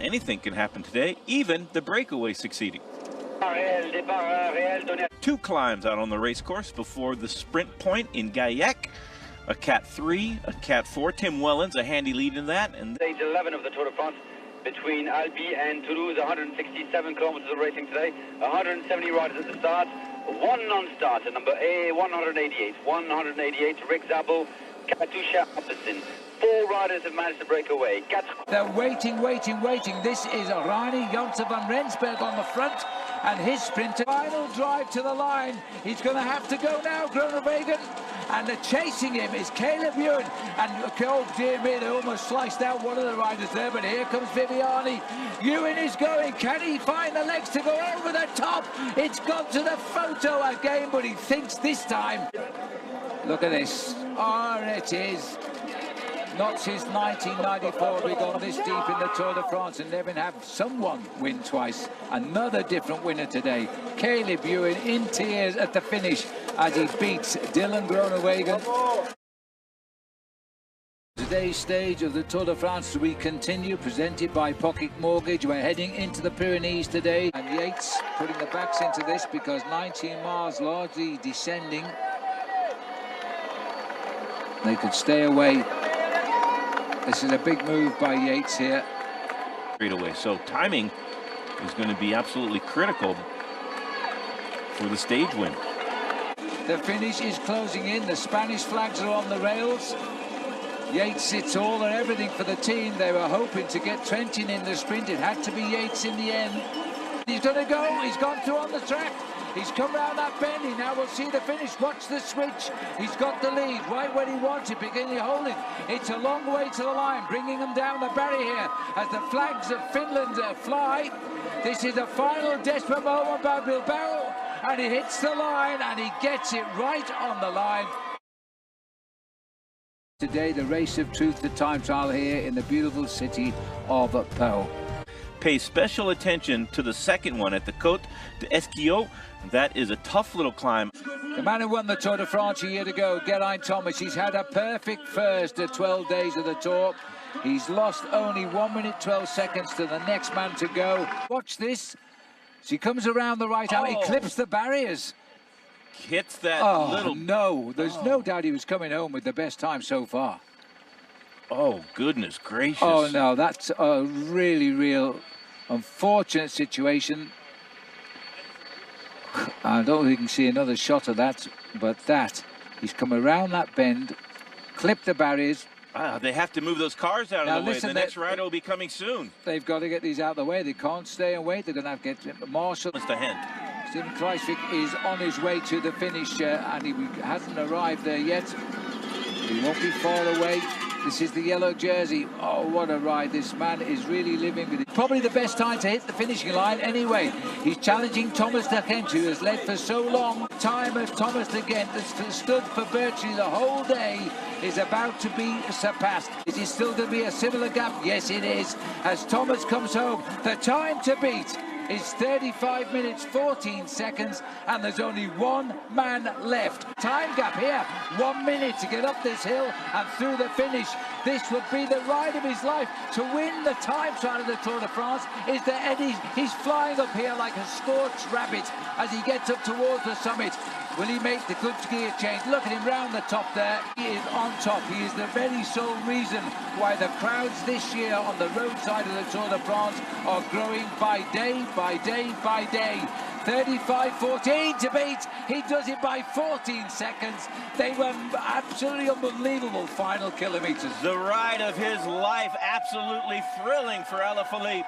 Anything can happen today, even the breakaway succeeding. 2 climbs out on the race course before the sprint point in Gaillac. A Cat 3, a Cat 4. Tim Wellens, a handy lead in that. And stage 11 of the Tour de France between Albi and Toulouse, 167 kilometers of racing today. 170 riders at the start. 1 non-starter, number A188. 188, Rick Zabel, Katusha Oppesin. 4 riders have managed to break away. They're waiting. This is Reini Janse van Rensburg on the front, and his sprinter. Final drive to the line. He's going to have to go now, Groenewegen. And chasing him is Caleb Ewan. And oh dear me, they almost sliced out one of the riders there, but here comes Viviani. Ewan is going. Can he find the legs to go over the top? It's gone to the photo again, but he thinks this time. Look at this. Oh, it is. Not since 1994 we've gone this deep in the Tour de France and never have someone win twice. Another different winner today. Caleb Ewan in tears at the finish as he beats Dylan Groenewegen. Today's stage of the Tour de France we continue, presented by Pocket Mortgage. We're heading into the Pyrenees today, and Yates putting the backs into this because 19 miles largely descending. They could stay away. This is a big move by Yates here. Straight away. So timing is going to be absolutely critical for the stage win. The finish is closing in. The Spanish flags are on the rails. Yates, it's all or everything for the team. They were hoping to get Trentin in the sprint. It had to be Yates in the end. He's going to go. He's gone through on the track. He's come round that bend. He now will see the finish. Watch the switch. He's got the lead right where he wants it. Beginning to hold it. It's a long way to the line, bringing them down the barrier here as the flags of Finland fly. This is the final desperate moment by Bilbao, and he hits the line, and he gets it right on the line. Today, the race of truth, the time trial here in the beautiful city of Pau. Pay special attention to the second one at the Côte d'Esquillots. That is a tough little climb. The man who won the Tour de France a year ago, Geraint Thomas, he's had a perfect first 12 days of the Tour. He's lost only 1 minute 12 seconds to the next man to go. Watch this. As he comes around the right hand, he clips the barriers. Hits that little... no, there's no doubt he was coming home with the best time so far. Oh, goodness gracious. Oh, no, that's a really, real unfortunate situation. I don't think you can see another shot of that, but he's come around that bend, clipped the barriers. They have to move those cars out of the way. The next rider will be coming soon. They've got to get these out of the way. They can't stay and wait. They're going to have to get Marshall. Mr. Hent. Steven Kruijswijk is on his way to the finish, and he hasn't arrived there yet. He won't be far away. This is the yellow jersey. Oh, what a ride. This man is really living with it. Probably the best time to hit the finishing line anyway. He's challenging Thomas de Gent, who has led for so long. Time of Thomas de Gent has stood for virtually the whole day is about to be surpassed. Is it still going to be a similar gap? Yes, it is. As Thomas comes home, the time to beat is 35 minutes 14 seconds, and there's only one man left. Time gap here, 1 minute to get up this hill and through the finish. This would be the ride of his life to win the time trial of the Tour de France. Is that Eddie? He's flying up here like a scorched rabbit as he gets up towards the summit. Will he make the good gear change? Look at him round the top there. He is on top. He is the very sole reason why the crowds this year on the roadside of the Tour de France are growing by day, by day, by day. 35-14 to beat. He does it by 14 seconds. They were absolutely unbelievable final kilometers. The ride of his life, absolutely thrilling for Alaphilippe.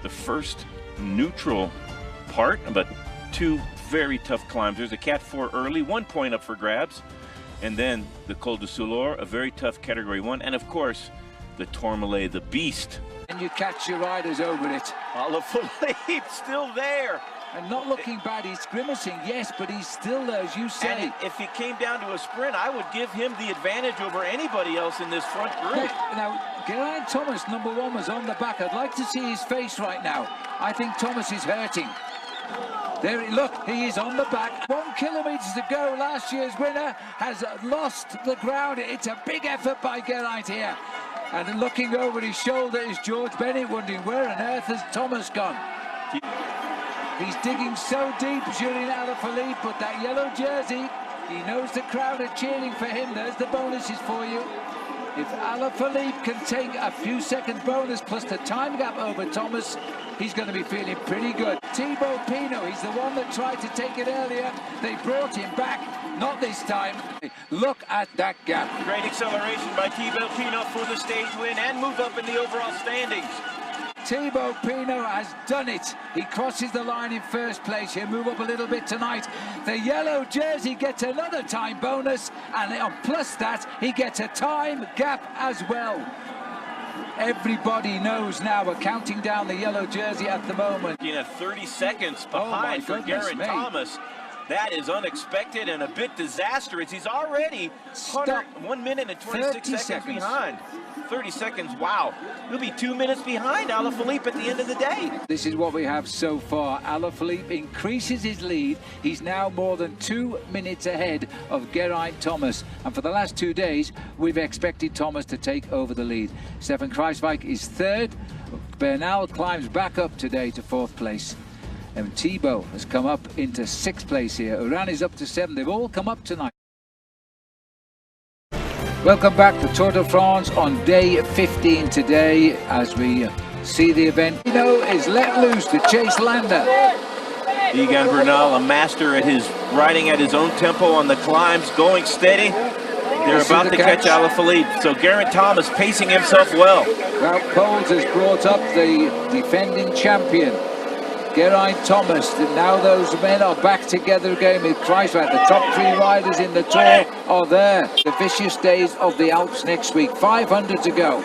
The first neutral part, but 2 very tough climbs. There's a Cat 4 early, 1 point up for grabs, and then the Col de Soulor, a very tough category 1, and of course the Tourmalet, the beast. And you catch your riders over it. Alaphilippe still there. And not looking bad, he's grimacing, yes, but he's still there, as you say. And if it came down to a sprint, I would give him the advantage over anybody else in this front group. Now, Geraint Thomas, number 1, was on the back. I'd like to see his face right now. I think Thomas is hurting. There, look, he is on the back. 1 kilometre to go. Last year's winner has lost the ground. It's a big effort by Geraint here. And looking over his shoulder is George Bennett, wondering where on earth has Thomas gone. He's digging so deep, Julien Alaphilippe, but that yellow jersey, he knows the crowd are cheering for him. There's the bonuses for you. If Alaphilippe can take a few seconds bonus plus the time gap over Thomas, he's going to be feeling pretty good. Thibaut Pinot, he's the one that tried to take it earlier. They brought him back, not this time. Look at that gap. Great acceleration by Thibaut Pinot for the stage win and move up in the overall standings. Thibaut Pinot has done it. He crosses the line in first place. He'll move up a little bit tonight. The yellow jersey gets another time bonus, and on plus that, he gets a time gap as well. Everybody knows now we're counting down the yellow jersey at the moment. 30 seconds behind for Geraint Thomas. That is unexpected and a bit disastrous. He's already 1 minute and 26 seconds behind. 30 seconds, wow. He'll be 2 minutes behind Alaphilippe at the end of the day. This is what we have so far. Alaphilippe increases his lead. He's now more than 2 minutes ahead of Geraint Thomas. And for the last 2 days, we've expected Thomas to take over the lead. Stefan Kruijswijk is third. Bernal climbs back up today to fourth place. And Thibaut has come up into sixth place here. Uran is up to 7. They've all come up tonight. Welcome back to Tour de France on day 15 today as we see the event. Pinot is let loose to chase Landa. Egan Bernal, a master at his riding at his own tempo on the climbs, going steady. They're about to catch Alaphilippe, so Geraint Thomas pacing himself well. Wout Poels has brought up the defending champion, Geraint Thomas. Now those men are back together again with Kruijswijk. The top 3 riders in the Tour are there. The vicious days of the Alps next week. 500 to go.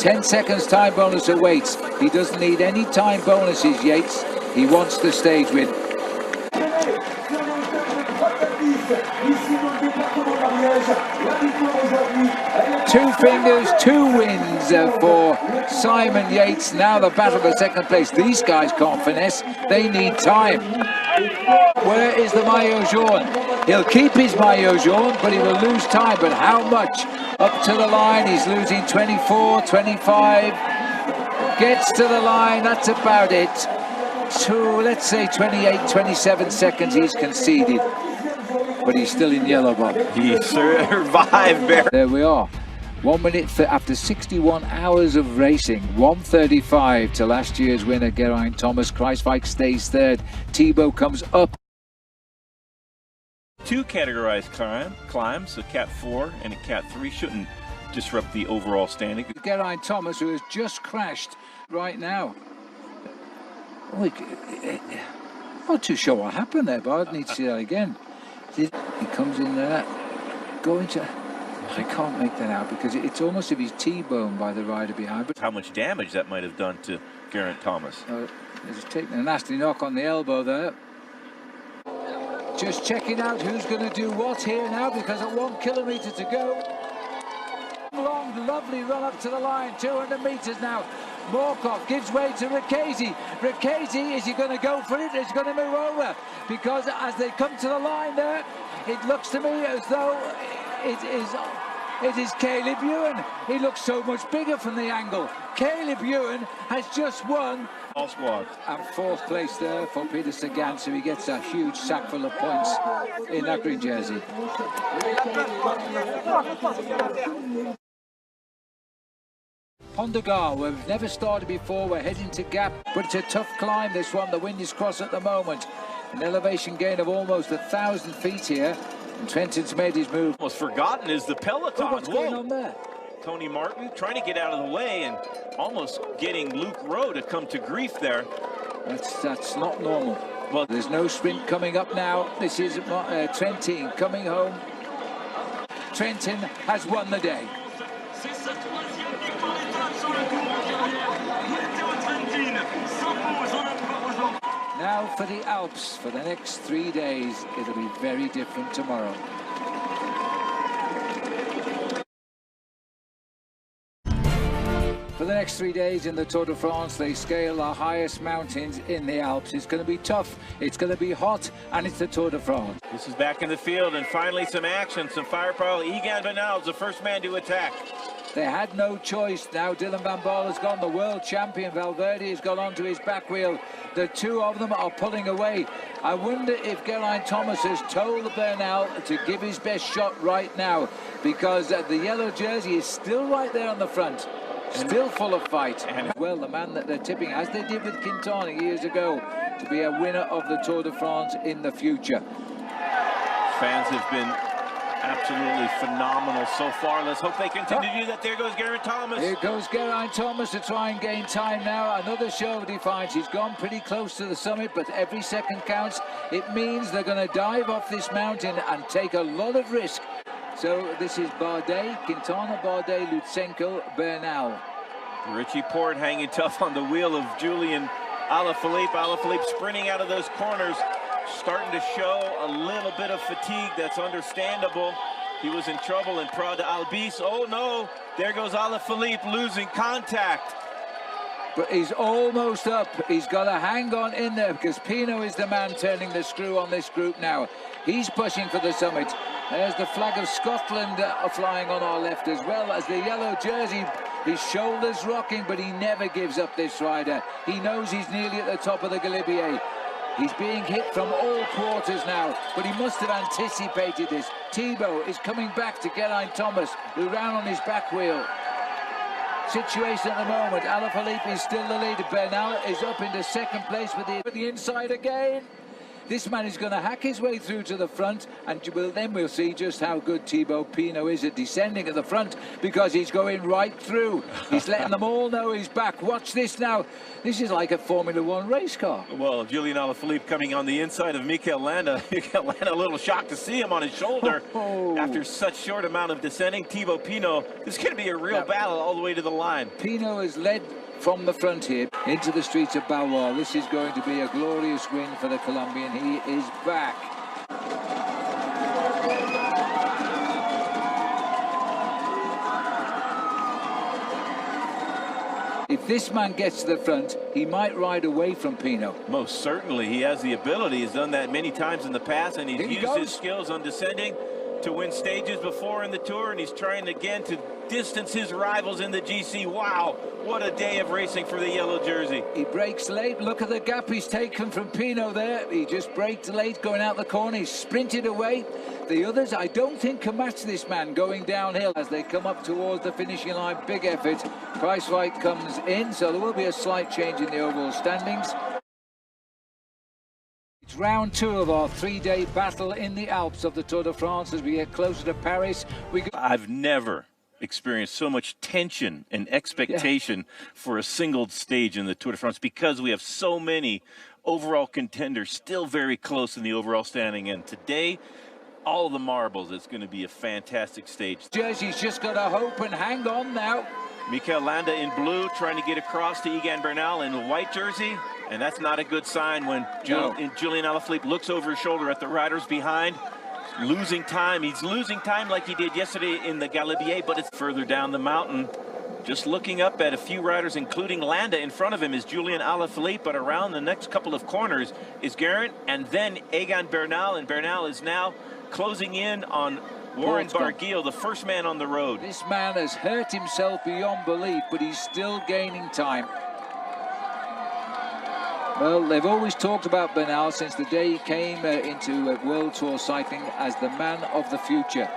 10 seconds time bonus awaits. He doesn't need any time bonuses, Yates. He wants the stage win. Two fingers, 2 wins for Simon Yates. Now the battle for second place. These guys can't finesse. They need time. Where is the maillot jaune? He'll keep his maillot jaune, but he will lose time. But how much? Up to the line, he's losing 24, 25. Gets to the line, that's about it. So let's say 28, 27 seconds he's conceded. But he's still in yellow, Bob. He survived, Barry. There we are. 1 minute after 61 hours of racing. 1:35 to last year's winner, Geraint Thomas. Kruijswijk stays third. Thibaut comes up. 2 categorized climbs, a Cat 4 and a Cat 3, shouldn't disrupt the overall standing. Geraint Thomas, who has just crashed right now. Not too sure what happened there, but I need to see that again. He comes in there, going to... I can't make that out because it's almost if he's T-boned by the rider behind. But how much damage that might have done to Geraint Thomas. He's taking a nasty knock on the elbow there. Just checking out who's going to do what here now, because at 1 kilometre to go. Long, lovely run up to the line, 200 metres now. Morkov gives way to Rackesi. Rackesi, is he going to go for it? Is he going to move over? Because as they come to the line there, it looks to me as though it is Caleb Ewan. He looks so much bigger from the angle. Caleb Ewan has just won. All squad. And 4th place there for Peter Sagan, so he gets a huge sack full of points in that green jersey. Pont de Gard, where we've never started before, we're heading to Gap, but it's a tough climb, this one. The wind is cross at the moment. An elevation gain of almost 1,000 feet here, and Trenton's made his move. What's forgotten is the peloton. What's going on there? Tony Martin trying to get out of the way and almost getting Luke Rowe to come to grief there. That's not normal. Well, there's no sprint coming up now. This is Trentin coming home. Trentin has won the day. Now for the Alps, for the next 3 days, it'll be very different tomorrow. For the next 3 days in the Tour de France, they scale the highest mountains in the Alps. It's going to be tough, it's going to be hot, and it's the Tour de France. This is back in the field, and finally some action, some firepower. Egan Bernal is the first man to attack. They had no choice. Now Dylan van Baarle has gone. The world champion Valverde has gone onto his back wheel. The two of them are pulling away. I wonder if Geraint Thomas has told Bernal to give his best shot right now, because the yellow jersey is still right there on the front, still full of fight. And well, the man that they're tipping, as they did with Quintana years ago, to be a winner of the Tour de France in the future. Fans have been absolutely phenomenal so far. Let's hope they continue to do that. There goes Geraint Thomas. Here goes Geraint Thomas to try and gain time now. Another show of defiance. He's gone pretty close to the summit, but every second counts. It means they're going to dive off this mountain and take a lot of risk. So this is Bardet, Quintana, Bardet, Lutsenko, Bernal. Richie Porte hanging tough on the wheel of Julian Alaphilippe. Alaphilippe sprinting out of those corners, starting to show a little bit of fatigue. That's understandable. He was in trouble in Prades d'Albis. Oh no, there goes Alaphilippe losing contact. But he's almost up. He's got to hang on in there, because Pinot is the man turning the screw on this group now. He's pushing for the summit. There's the flag of Scotland flying on our left, as well as the yellow jersey. His shoulders rocking, but he never gives up, this rider. He knows he's nearly at the top of the Galibier. He's being hit from all quarters now, but he must have anticipated this. Thibaut is coming back to Geraint Thomas, who ran on his back wheel. Situation at the moment, Alaphilippe is still the leader. Bernal is up into second place with the inside again. This man is going to hack his way through to the front, and then we'll see just how good Thibaut Pinot is at descending at the front, because he's going right through. He's letting them all know he's back. Watch this now. This is like a Formula One race car. Well, Julian Alaphilippe coming on the inside of Mikel Landa. Mikel Landa a little shocked to see him on his shoulder after such short amount of descending. Thibaut Pinot, this is going to be a real battle all the way to the line. Pinot has led from the front here into the streets of Balois. This is going to be a glorious win for the Colombian. He is back. If this man gets to the front, he might ride away from Pinot. Most certainly. He has the ability. He's done that many times in the past, and he's used his skills on descending to win stages before in the Tour, and he's trying again to distance his rivals in the GC. Wow, what a day of racing for the yellow jersey. He breaks late. Look at the gap he's taken from Pinot there. He just braked late going out the corner. He sprinted away. The others, I don't think, can match this man going downhill as they come up towards the finishing line. Big effort. Kruijswijk comes in, so there will be a slight change in the overall standings. It's round 2 of our 3-day battle in the Alps of the Tour de France as we get closer to Paris. I've never experienced so much tension and expectation for a single stage in the Tour de France, because we have so many overall contenders still very close in the overall standing. And today, all the marbles, it's going to be a fantastic stage. Jersey's just got to hope and hang on now. Mikel Landa in blue trying to get across to Egan Bernal in the white jersey. And that's not a good sign when Julian Alaphilippe looks over his shoulder at the riders behind. Losing time. He's losing time like he did yesterday in the Galibier, but it's further down the mountain. Just looking up at a few riders, including Landa. In front of him is Julian Alaphilippe, but around the next couple of corners is Geraint and then Egan Bernal. And Bernal is now closing in on Warren Barguil, the first man on the road. This man has hurt himself beyond belief, but he's still gaining time. Well, they've always talked about Bernal since the day he came into World Tour cycling as the man of the future.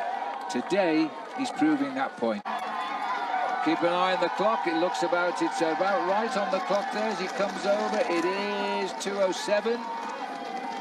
Today, he's proving that point. Keep an eye on the clock. It's about right on the clock there as he comes over. It is 2:07.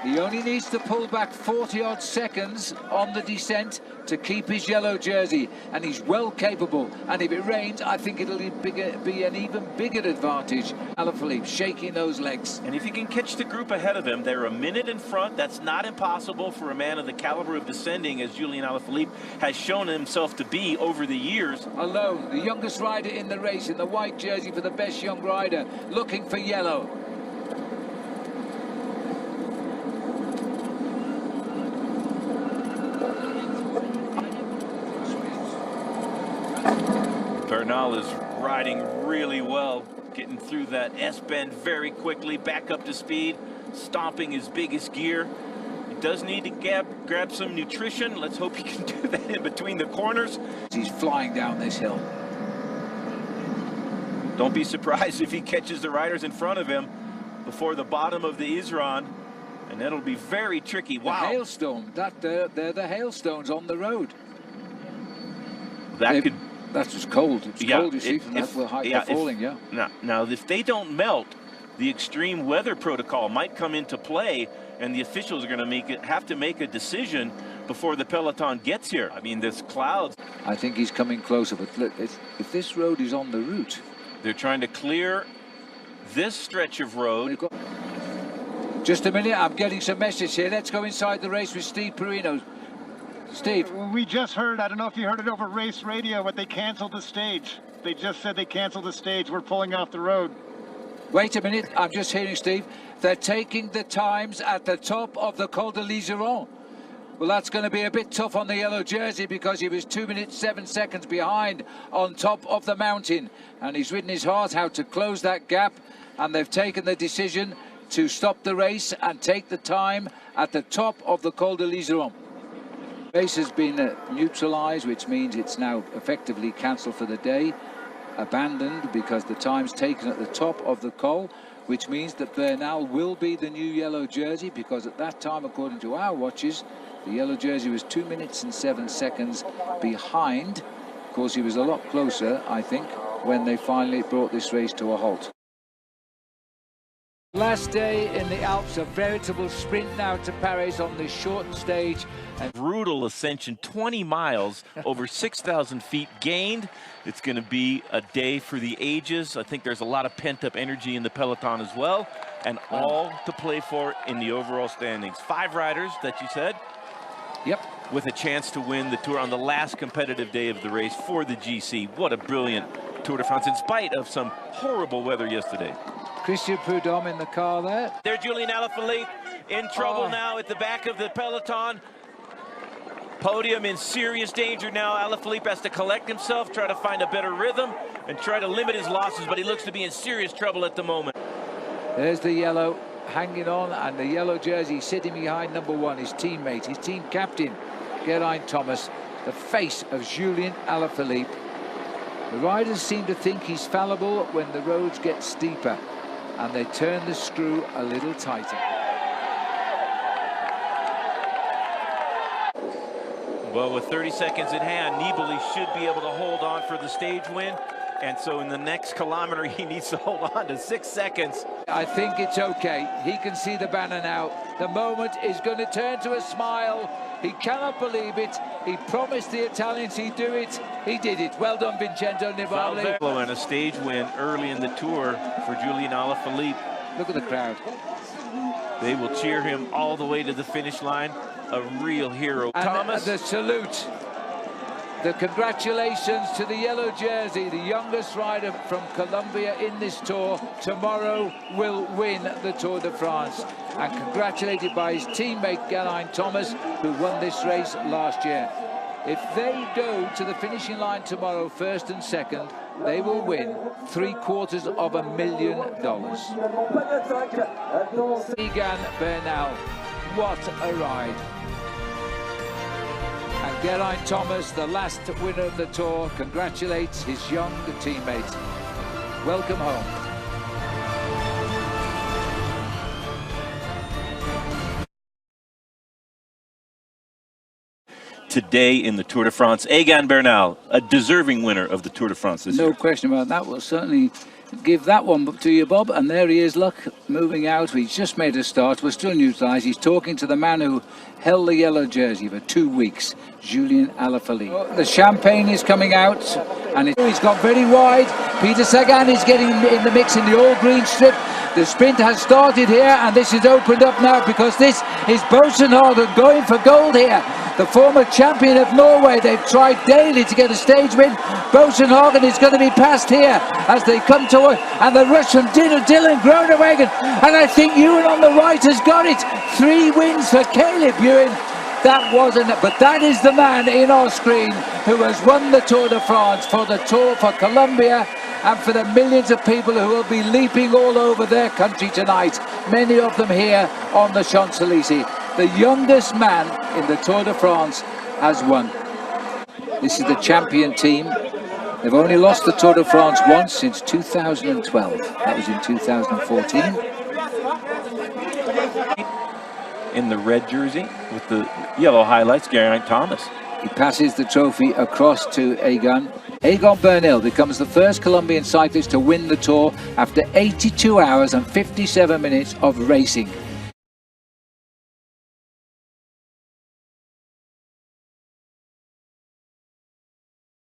He only needs to pull back 40-odd seconds on the descent to keep his yellow jersey, and he's well capable. And if it rains, I think it'll be an even bigger advantage. Alaphilippe shaking those legs. And if he can catch the group ahead of him, they're a minute in front. That's not impossible for a man of the caliber of descending as Julian Alaphilippe has shown himself to be over the years. Alone, the youngest rider in the race in the white jersey for the best young rider, looking for yellow. Bernal is riding really well, getting through that S-bend very quickly, back up to speed, stomping his biggest gear. He does need to grab some nutrition. Let's hope he can do that in between the corners. He's flying down this hill. Don't be surprised if he catches the riders in front of him before the bottom of the Isron, and that'll be very tricky. Wow. The hailstone, they're the hailstones on the road. That's just cold. It's cold, you see, from that height they're falling, Now, if they don't melt, the extreme weather protocol might come into play, and the officials are going to have to make a decision before the peloton gets here. I mean, there's clouds. I think he's coming closer, but look, if this road is on the route. They're trying to clear this stretch of road. Just a minute, I'm getting some message here. Let's go inside the race with Steve Perino. Steve. We just heard, I don't know if you heard it over race radio, but they canceled the stage. They just said they canceled the stage. We're pulling off the road. Wait a minute, I'm just hearing, Steve. They're taking the times at the top of the Col de l'Iseron. Well, that's going to be a bit tough on the yellow jersey because he was 2 minutes 7 seconds behind on top of the mountain. And he's ridden his heart out to close that gap. And they've taken the decision to stop the race and take the time at the top of the Col de l'Iseron. The race has been neutralised, which means it's now effectively cancelled for the day. Abandoned because the time's taken at the top of the col, which means that Bernal will be the new yellow jersey, because at that time, according to our watches, the yellow jersey was 2 minutes and 7 seconds behind. Of course, he was a lot closer, I think, when they finally brought this race to a halt. Last day in the Alps, a veritable sprint now to Paris on this shortened stage. And brutal ascension, 20 miles, over 6,000 feet gained. It's going to be a day for the ages. I think there's a lot of pent-up energy in the peloton as well, and all to play for in the overall standings. 5 riders that you said? Yep. With a chance to win the Tour on the last competitive day of the race for the GC. What a brilliant Tour de France, in spite of some horrible weather yesterday. Christian Prudhomme in the car there. There's Julian Alaphilippe in trouble now at the back of the peloton. Podium in serious danger now. Alaphilippe has to collect himself, try to find a better rhythm, and try to limit his losses, but he looks to be in serious trouble at the moment. There's the yellow hanging on, and the yellow jersey sitting behind number 1, his teammate, his team captain, Geraint Thomas, the face of Julian Alaphilippe. The riders seem to think he's fallible when the roads get steeper, and they turn the screw a little tighter. Well, with 30 seconds in hand, Nibali should be able to hold on for the stage win. And so in the next kilometer, he needs to hold on to 6 seconds. I think it's okay. He can see the banner now. The moment is going to turn to a smile. He cannot believe it. He promised the Italians he'd do it. He did it. Well done, Vincenzo Nibali. And a stage win early in the Tour for Julian Alaphilippe. Look at the crowd. They will cheer him all the way to the finish line. A real hero. And Thomas. The salute. The congratulations to the yellow jersey, the youngest rider from Colombia in this Tour. Tomorrow will win the Tour de France. And congratulated by his teammate Geraint Thomas, who won this race last year. If they go to the finishing line tomorrow, first and second, they will win $750,000. Egan Bernal, what a ride. And Geraint Thomas, the last winner of the Tour, congratulates his young teammate. Welcome home. Today in the Tour de France, Egan Bernal, a deserving winner of the Tour de France this year. No question about that. We'll certainly give that one to you, Bob. And there he is, look, moving out. He's just made a start. We're still neutralised. He's talking to the man who held the yellow jersey for 2 weeks, Julian Alaphilippe. The champagne is coming out, and he's got very wide. Peter Sagan is getting in the mix in the all-green strip. The sprint has started here, and this is opened up now because this is Boasson Hagen going for gold here. The former champion of Norway. They've tried daily to get a stage win. Boasson Hagen is going to be passed here as they come toward, and the rush from Dylan Groenewegen. And I think Ewan on the right has got it. 3 wins for Caleb Ewan. That wasn't, but that is the man in our screen who has won the Tour de France for the Tour for Colombia, and for the millions of people who will be leaping all over their country tonight, many of them here on the Champs-Élysées. The youngest man in the Tour de France has won. This is the champion team. They've only lost the Tour de France once since 2012. That was in 2014. In the red jersey with the yellow highlights, Geraint Thomas. He passes the trophy across to Egan. Egan Bernal becomes the first Colombian cyclist to win the Tour after 82 hours and 57 minutes of racing.